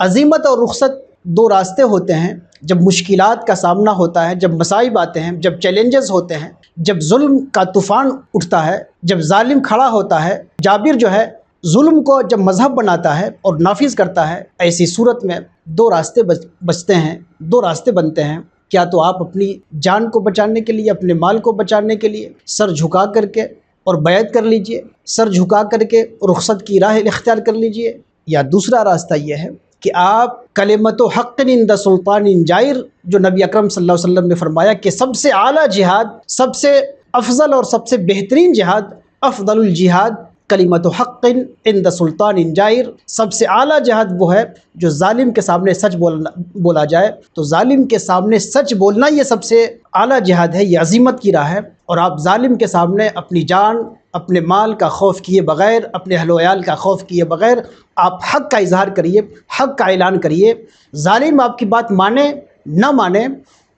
عزیمت اور رخصت دو راستے ہوتے ہیں۔ جب مشکلات کا سامنا ہوتا ہے، جب مصائب آتے ہیں، جب چیلنجز ہوتے ہیں، جب ظلم کا طوفان اٹھتا ہے، جب ظالم کھڑا ہوتا ہے، جابر جو ہے ظلم کو جب مذہب بناتا ہے اور نافذ کرتا ہے، ایسی صورت میں دو راستے بچتے ہیں، دو راستے بنتے ہیں۔ کیا تو آپ اپنی جان کو بچانے کے لیے، اپنے مال کو بچانے کے لیے سر جھکا کر کے اور بیعت کر لیجئے، سر جھکا کر کے رخصت کی راہ اختیار کر لیجئے، یا دوسرا راستہ یہ ہے کہ آپ کلمۃ حق عند سلطان جائر، جو نبی اکرم صلی اللہ علیہ وسلم نے فرمایا کہ سب سے اعلیٰ جہاد، سب سے افضل اور سب سے بہترین جہاد، افضل الجہاد کلمۃ حق عند سلطان جائر، سب سے اعلیٰ جہاد وہ ہے جو ظالم کے سامنے سچ بولا جائے۔ تو ظالم کے سامنے سچ بولنا یہ سب سے اعلیٰ جہاد ہے، یہ عزیمت کی راہ ہے، اور آپ ظالم کے سامنے اپنی جان، اپنے مال کا خوف کیے بغیر، اپنے اہل و عیال کا خوف کیے بغیر آپ حق کا اظہار کریے، حق کا اعلان کریے۔ ظالم آپ کی بات مانے نہ مانے،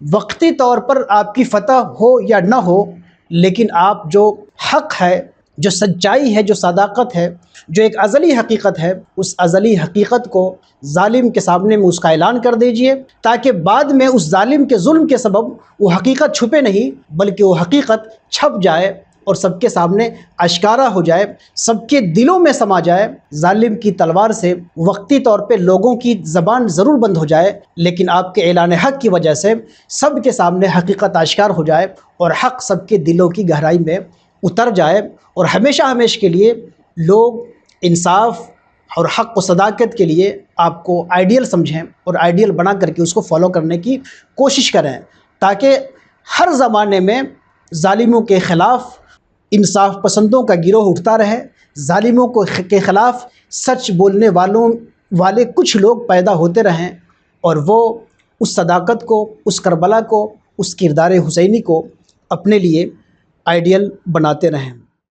وقتی طور پر آپ کی فتح ہو یا نہ ہو، لیکن آپ جو حق ہے، جو سچائی ہے، جو صداقت ہے، جو ایک ازلی حقیقت ہے، اس ازلی حقیقت کو ظالم کے سامنے میں اس کا اعلان کر دیجئے، تاکہ بعد میں اس ظالم کے ظلم کے سبب وہ حقیقت چھپے نہیں، بلکہ وہ حقیقت چھپ جائے اور سب کے سامنے آشکارا ہو جائے، سب کے دلوں میں سما جائے۔ ظالم کی تلوار سے وقتی طور پہ لوگوں کی زبان ضرور بند ہو جائے، لیکن آپ کے اعلان حق کی وجہ سے سب کے سامنے حقیقت آشکار ہو جائے اور حق سب کے دلوں کی گہرائی میں اتر جائے، اور ہمیشہ ہمیشہ کے لیے لوگ انصاف اور حق و صداقت کے لیے آپ کو آئیڈیل سمجھیں اور آئیڈیل بنا کر کے اس کو فالو کرنے کی کوشش کریں، تاکہ ہر زمانے میں ظالموں کے خلاف انصاف پسندوں کا گروہ اٹھتا رہے، ظالموں کے خلاف سچ بولنے والے کچھ لوگ پیدا ہوتے رہیں، اور وہ اس صداقت کو، اس کربلا کو، اس کردار حسینی کو اپنے لیے آئیڈیل بناتے رہیں۔